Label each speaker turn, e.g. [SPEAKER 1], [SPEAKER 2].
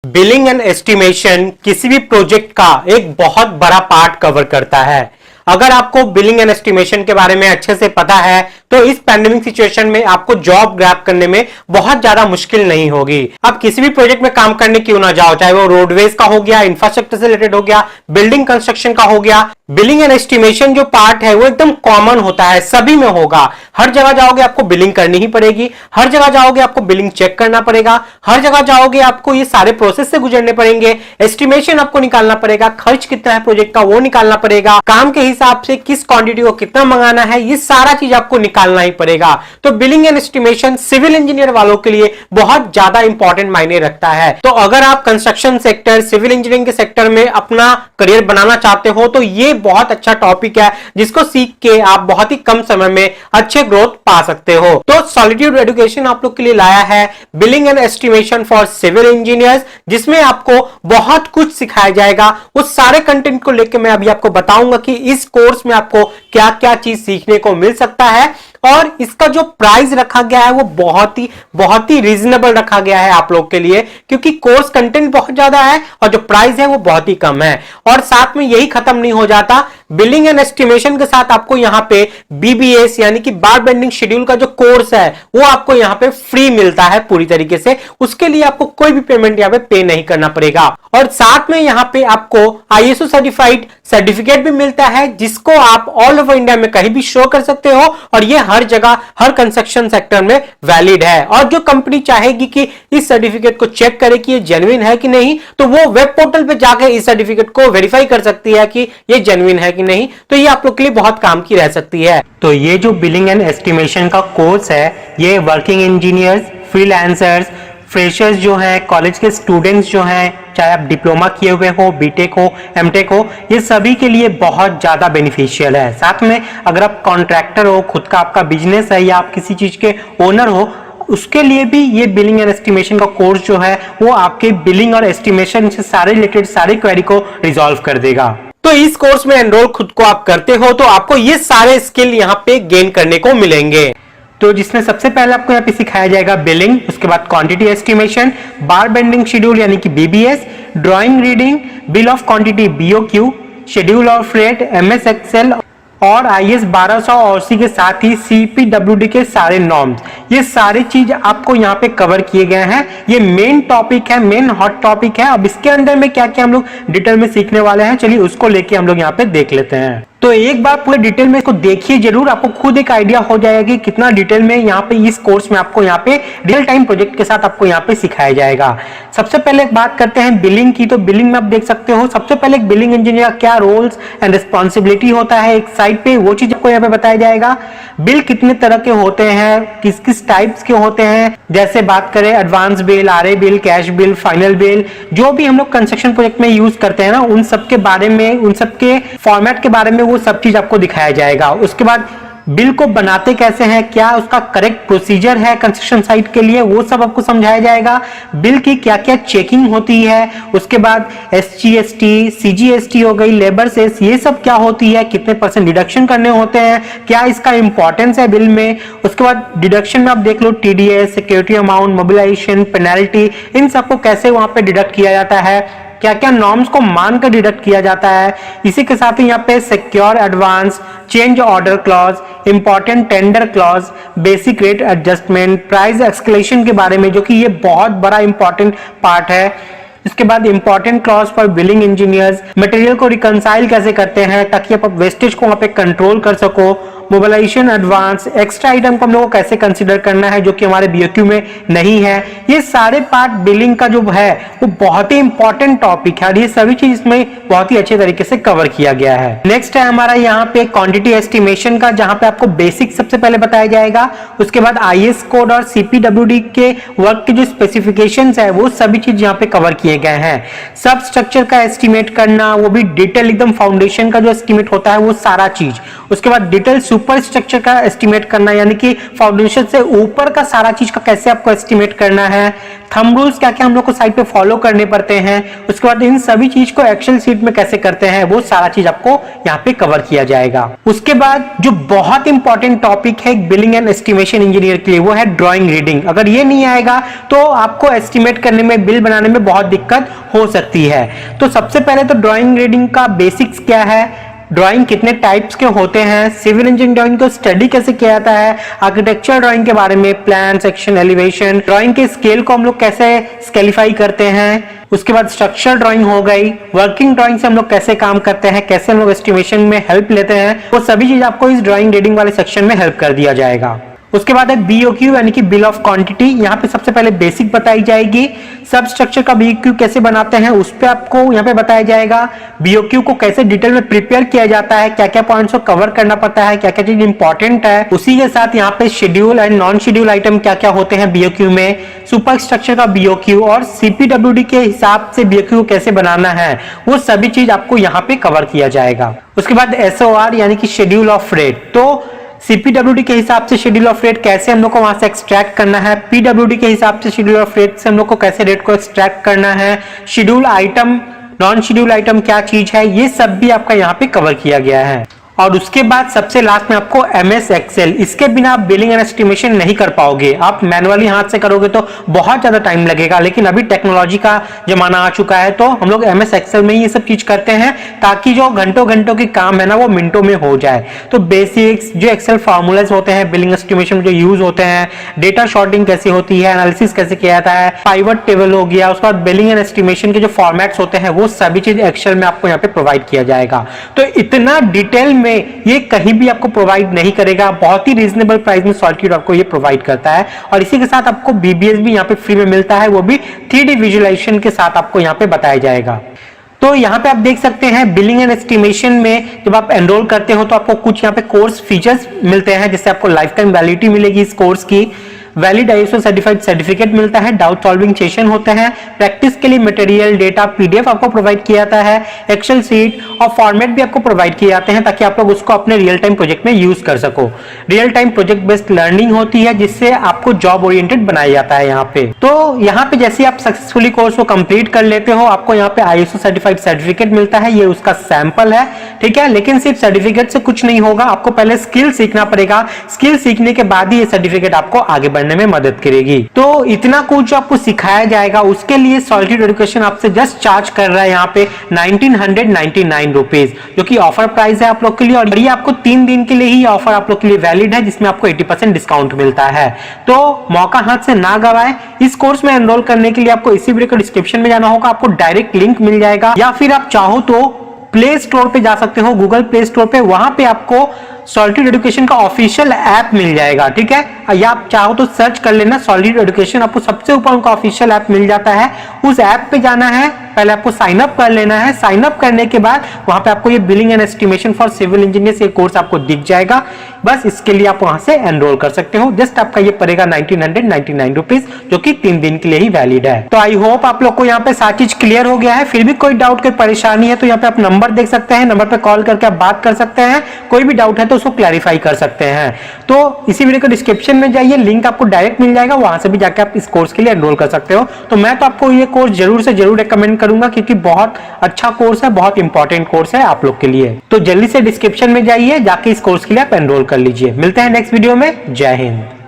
[SPEAKER 1] Billing and estimation किसी भी project का एक बहुत बड़ा पार्ट कवर करता है। अगर आपको बिलिंग एंड एस्टिमेशन के बारे में अच्छे से पता है तो इस पैंडेमिक सिचुएशन में आपको जॉब ग्रैब करने में बहुत ज्यादा मुश्किल नहीं होगी। आप किसी भी प्रोजेक्ट में काम करने क्यों ना जाओ, चाहे वो रोडवेज का हो गया, इंफ्रास्ट्रक्चर से रिलेटेड हो गया, बिल्डिंग कंस्ट्रक्शन का हो गया, बिलिंग एंड एस्टिमेशन जो पार्ट है वो एकदम कॉमन होता है, सभी में होगा। हर जगह जाओगे आपको बिलिंग करनी ही पड़ेगी, हर जगह जाओगे आपको बिलिंग चेक करना पड़ेगा, हर जगह जाओगे आपको ये सारे प्रोसेस से गुजरने पड़ेंगे, एस्टिमेशन आपको निकालना पड़ेगा, खर्च कितना है प्रोजेक्ट का वो निकालना पड़ेगा, काम के हिसाब से किस क्वांटिटी को कितना मंगाना है ये सारा चीज आपको निकालना ही पड़ेगा। तो billing and estimation civil engineer वालों के लिए बहुत ज्यादा इंपॉर्टेंट मायने रखता है। तो अगर आप कंस्ट्रक्शन सेक्टर, सिविल इंजीनियरिंग के सेक्टर में अपना करियर बनाना चाहते हो तो ये बहुत अच्छा टॉपिक है जिसको सीख के आप बहुत ही कम समय में अच्छे ग्रोथ पा सकते हो। तो सॉलिट्यूड एजुकेशन आप लोग के लिए लाया है billing and estimation for civil engineers, जिसमें आपको बहुत कुछ सिखाया जाएगा। उस सारे कंटेंट को लेकर मैं अभी आपको बताऊंगा कि इस कोर्स में आपको क्या क्या चीज सीखने को मिल सकता है, और इसका जो प्राइस रखा गया है वो बहुत ही रीजनेबल रखा गया है आप लोग के लिए, क्योंकि कोर्स कंटेंट बहुत ज्यादा है और जो प्राइस है वो बहुत ही कम है। और साथ में यही खत्म नहीं हो जाता, बिलिंग एंड एस्टिमेशन के साथ आपको यहाँ पे बीबीएस यानी कि बार बेंडिंग शेड्यूल का जो कोर्स है वो आपको यहाँ पे फ्री मिलता है पूरी तरीके से। उसके लिए आपको कोई भी पेमेंट यहाँ पे नहीं करना पड़ेगा। और साथ में यहाँ पे आपको आईएसओ सर्टिफाइड सर्टिफिकेट भी मिलता है जिसको आप ऑल ओवर इंडिया में कहीं भी शो कर सकते हो, और ये हर जगह हर कंस्ट्रक्शन सेक्टर में वैलिड है। और जो कंपनी चाहेगी कि इस सर्टिफिकेट को चेक करे कि ये जेन्युइन है कि नहीं, तो वो वेब पोर्टल पे जाकर इस सर्टिफिकेट को वेरीफाई कर सकती है कि ये जेन्युइन है कि नहीं। तो ये आप लोग के लिए बहुत काम की रह सकती है। तो ये जो बिलिंग एंड एस्टिमेशन का कोर्स है ये वर्किंग इंजीनियर्स, फ्रीलांसर्स, फ्रेशर्स जो हैं, कॉलेज के स्टूडेंट्स जो हैं, चाहे आप डिप्लोमा किए हुए हो, बीटेक हो, एमटेक हो, ये सभी के लिए बहुत ज्यादा बेनिफिशियल है। साथ में अगर आप कॉन्ट्रैक्टर हो, खुद का आपका बिजनेस है या आप किसी चीज के ओनर हो, उसके लिए भी ये बिलिंग एंड एस्टिमेशन का कोर्स जो है वो आपके बिलिंग और एस्टिमेशन से सारे रिलेटेड सारी क्वेरी को रिजॉल्व कर देगा। तो इस कोर्स में एनरोल खुद को आप करते हो तो आपको ये सारे स्किल यहाँ पे गेन करने को मिलेंगे। तो जिसमें सबसे पहले आपको यहाँ पे सिखाया जाएगा बिलिंग, उसके बाद quantity estimation, bar bending schedule यानी कि BBS, drawing reading, bill of quantity BOQ, schedule of rate, MS Excel और आईएस 1200 और उसी के साथ ही सीपीडब्ल्यूडी के सारे नॉर्म्स, ये सारी चीज आपको यहाँ पे कवर किए गए हैं। ये मेन टॉपिक है, मेन हॉट टॉपिक है। अब इसके अंदर में क्या क्या हम लोग डिटेल में सीखने वाले हैं, चलिए उसको लेके हम लोग यहाँ पे देख लेते हैं। तो एक बार पूरे डिटेल में इसको देखिए जरूर, आपको खुद एक आइडिया हो जाएगा कि कितना डिटेल में यहाँ पे इस कोर्स में आपको यहाँ पे रियल टाइम प्रोजेक्ट के साथ आपको यहाँ पे सिखाया जाएगा। सबसे पहले एक बात करते हैं बिलिंग की। तो बिलिंग में आप देख सकते हो सबसे पहले एक बिलिंग इंजीनियर का क्या रोल्स एंड रिस्पॉन्सिबिलिटी होता है एक साइड पे, वो चीज आपको यहाँ पे बताया जाएगा। बिल कितने तरह के होते हैं, किस किस टाइप्स के होते हैं, जैसे बात करें advance bill, RA bill, cash bill, final bill, जो भी हम लोग कंस्ट्रक्शन प्रोजेक्ट में यूज करते हैं ना, उन सब के बारे में, उन सब के फॉर्मेट के बारे में वो सब चीज आपको दिखाया जाएगा। उसके बाद बिल को बनाते कैसे हैं, क्या उसका करेक्ट प्रोसीजर है कंस्ट्रक्शन साइट के लिए, वो सब आपको समझाया जाएगा। बिल की क्या क्या चेकिंग होती है, उसके बाद एसजीएसटी, सीजीएसटी हो गई, लेबर सेस, ये सब क्या होती है, कितने % डिडक्शन करने होते हैं, क्या इसका इंपॉर्टेंस है बिल में। उसके बाद डिडक्शन में आप देख लो TDS, security amount, mobilisation, penalty, इन सबको कैसे वहां पे डिडक्ट किया जाता है, क्या क्या नॉर्म्स को मानकर डिडक्ट किया जाता है। इसी के साथ ही यहाँ पे secure advance, change order clause, important tender clause, basic rate adjustment, price escalation के बारे में, जो कि ये बहुत बड़ा इंपॉर्टेंट पार्ट है। इसके बाद important clause for billing engineers, material को रिकंसाइल कैसे करते हैं ताकि आप वेस्टेज को वहां पे कंट्रोल कर सको, मोबिलाइजेशन एडवांस, एक्स्ट्रा आइटम को हम लोगों को कैसे कंसीडर करना है जो कि हमारे बीओक्यू में नहीं है। ये सारे पार्ट बिलिंग का जो है वो बहुत ही इंपॉर्टेंट टॉपिक है और ये सभी चीज इसमें बहुत ही अच्छे तरीके से कवर किया गया है। नेक्स्ट है हमारा यहाँ पे क्वांटिटी एस्टिमेशन का, जहां पे आपको बेसिक सबसे पहले बताया जाएगा। उसके बाद आईएस कोड और सीपीडब्ल्यूडी के वर्क के जो स्पेसिफिकेशंस है वो सभी चीज यहाँ पे कवर किए गए हैं। सब स्ट्रक्चर का एस्टिमेट करना, वो भी डिटेल एकदम फाउंडेशन का जो एस्टिमेट होता है वो सारा चीज। उसके बाद डिटेल सुपर स्ट्रक्चर का एस्टिमेट करना, यानी कि फाउंडेशन से ऊपर का सारा चीज का कैसे आपको एस्टिमेट करना है, थंब रूल्स क्या क्या हम लोग को साइट पे फॉलो करने पड़ते हैं, उसके बाद इन सभी चीज को एक्सेल सीट में कैसे करते हैं, वो सारा चीज आपको यहाँ पे कवर किया जाएगा। उसके बाद जो बहुत इंपॉर्टेंट टॉपिक है बिलिंग एंड एस्टिमेशन इंजीनियर के लिए, वो है ड्राइंग रीडिंग। अगर ये नहीं आएगा तो आपको एस्टिमेट करने में, बिल बनाने में बहुत दिक्कत हो सकती है। तो सबसे पहले तो ड्राइंग रीडिंग का बेसिक्स क्या है, ड्राइंग कितने टाइप्स के होते हैं, सिविल इंजीनियरिंग ड्राइंग को स्टडी कैसे किया जाता है, आर्किटेक्चर ड्राइंग के बारे में, प्लान, सेक्शन, एलिवेशन, ड्राइंग के स्केल को हम लोग कैसे स्केलिफाई करते हैं, उसके बाद स्ट्रक्चर ड्राइंग हो गई, वर्किंग ड्राइंग से हम लोग कैसे काम करते हैं, कैसे हम लोग एस्टिमेशन में हेल्प लेते हैं, वो सभी चीज आपको इस ड्राइंग रीडिंग वाले सेक्शन में हेल्प कर दिया जाएगा। उसके बाद है बीओक्यू यानी कि बिल ऑफ क्वांटिटी। यहाँ पे सबसे पहले बेसिक बताई जाएगी, सब स्ट्रक्चर का बीओक्यू कैसे बनाते हैं उस पे आपको यहाँ पे बताया जाएगा, बीओक्यू को कैसे डिटेल में प्रिपेयर किया जाता है, क्या क्या पॉइंट्स को कवर करना पड़ता है, क्या क्या चीज इंपॉर्टेंट है। उसी के साथ यहाँ पे schedule and non schedule item क्या क्या होते हैं बीओक्यू में, सुपर स्ट्रक्चर का बीओक्यू और सीपीडब्ल्यूडी के हिसाब से बीओक्यू कैसे बनाना है, वो सभी चीज आपको यहाँ पे कवर किया जाएगा। उसके बाद एसओआर यानी कि शेड्यूल ऑफ रेट, तो सीपीडब्ल्यूडी के हिसाब से शेड्यूल ऑफ रेट कैसे हम लोग को वहां से एक्सट्रैक्ट करना है, पीडब्ल्यूडी के हिसाब से शेड्यूल ऑफ रेट से हम लोग को कैसे रेट को एक्सट्रैक्ट करना है, schedule item, non schedule item क्या चीज है, ये सब भी आपका यहाँ पे कवर किया गया है। और उसके बाद सबसे लास्ट में आपको एमएस एक्सेल, इसके बिना आप बिलिंग एंड एस्टिमेशन नहीं कर पाओगे। आप मैनुअली हाथ से करोगे तो बहुत ज्यादा टाइम लगेगा, लेकिन अभी टेक्नोलॉजी का जमाना आ चुका है तो हम लोग एमएस एक्सेल में ही ये सब चीज करते हैं, ताकि जो घंटों घंटों की काम है ना वो मिनटों में हो जाए। तो बेसिक्स जो एक्सेल फॉर्मूलाज होते हैं बिलिंग एस्टिमेशन में जो यूज होते हैं, डेटा शॉर्टिंग कैसे होती है, एनालिसिस कैसे किया जाता है, पाइवट टेबल हो गया, उसके बाद बिलिंग एंड एस्टिमेशन के जो फॉर्मेट्स होते हैं वो सभी चीज एक्सेल में आपको यहाँ पे प्रोवाइड किया जाएगा। तो इतना डिटेल में ये कहीं भी आपको प्रोवाइड नहीं करेगा, बहुत ही रीजनेबल प्राइस में सॉलिट्यूड आपको ये प्रोवाइड करता है। और इसी के साथ आपको बीबीएस भी यहाँ पे फ्री में मिलता है, वो भी 3D विजुअलाइजेशन के साथ आपको यहाँ पे बताया जाएगा। तो यहाँ पे आप देख सकते हैं बिलिंग एंड एस्टिमेशन में जब आप एनरोल करते हो तो आपको कुछ यहाँ पे कोर्स फीचर्स मिलते हैं, जिससे आपको लाइफ टाइम वैलिडिटी मिलेगी इस कोर्स की, वैलिड आईएसओ सर्टिफाइड सर्टिफिकेट मिलता है, डाउट सॉल्विंग सेशन होते हैं, प्रैक्टिस के लिए मटेरियल, डेटा, पीडीएफ आपको प्रोवाइड किया जाता है, एक्सेल सीट और फॉर्मेट भी आपको प्रोवाइड किए जाते हैं, ताकि आप लोग उसको अपने रियल टाइम प्रोजेक्ट में यूज कर सको। Real time project based learning होती है, जिससे आपको जॉब ओरिएंटेड बनाया जाता है यहाँ पे। तो यहाँ पे जैसे आप सक्सेसफुली कोर्स को कंप्लीट कर लेते हो, आपको यहाँ पे आईएसओ सर्टिफाइड सर्टिफिकेट मिलता है, ये उसका सैंपल है, ठीक है। लेकिन सिर्फ सर्टिफिकेट से कुछ नहीं होगा, आपको पहले स्किल सीखना पड़ेगा, स्किल सीखने के बाद ही ये सर्टिफिकेट आपको आगे बढ़ने में मदद करेगी। तो इतना कुछ जो आपको सिखाया जाएगा, उसके लिए सॉलिट्यूड एजुकेशन आपसे जस्ट चार्ज कर रहा है यहाँ पे 1999 रुपीज, जो कि ऑफर प्राइस है आप लोग के लिए। और ये आपको 3 दिन के लिए ही ऑफर आप लोग के लिए वैलिड है, जिसमें आपको 80% डिस्काउंट मिलता है। तो मौका हाथ से ना गवाए। इस कोर्स में एनरोल करने के लिए आपको इसी वीडियो के डिस्क्रिप्शन में जाना होगा, आपको डायरेक्ट लिंक मिल जाएगा, या फिर आप चाहो तो प्ले स्टोर पे जा सकते हो, गूगल प्ले स्टोर पे, वहां पे आपको सॉलिट्यूड एजुकेशन का ऑफिशियल ऐप मिल जाएगा, ठीक है। या आप चाहो तो सर्च कर लेना सॉलिट्यूड एजुकेशन, आपको सबसे ऊपर उनका ऑफिशियल ऐप मिल जाता है। उस ऐप पे जाना है, पहले आपको साइन अप कर लेना है, साइन अप करने के बाद वहां पे आपको ये billing and estimation for civil engineers ये कोर्स आपको दिख जाएगा। बस इसके लिए आप वहां से एनरोल कर सकते हो। जस्ट आपका ये पड़ेगा 1999 रुपीज, जो कि 3 दिन के लिए ही वैलिड है। तो आई होप आप लोग को यहाँ पे सारी चीज क्लियर हो गया है। फिर भी कोई डाउट, कोई परेशानी है तो यहाँ पे आप नंबर देख सकते हैं, नंबर पे कॉल करके आप बात कर सकते हैं, कोई भी डाउट है तो उसको क्लैरिफाई कर सकते हैं। तो इसी वीडियो के डिस्क्रिप्शन में जाइए, लिंक आपको डायरेक्ट मिल जाएगा, वहां से भी जाके आप इस कोर्स के लिए एनरोल कर सकते हो। तो मैं तो आपको ये कोर्स जरूर से जरूर रिकमेंड करूंगा, क्योंकि बहुत अच्छा कोर्स है, बहुत इंपॉर्टेंट कोर्स है आप लोग के लिए। तो जल्दी से डिस्क्रिप्शन में जाइए, जाके इस कोर्स के लिए आप एनरोल कर लीजिए। मिलते हैं नेक्स्ट वीडियो में। जय हिंद।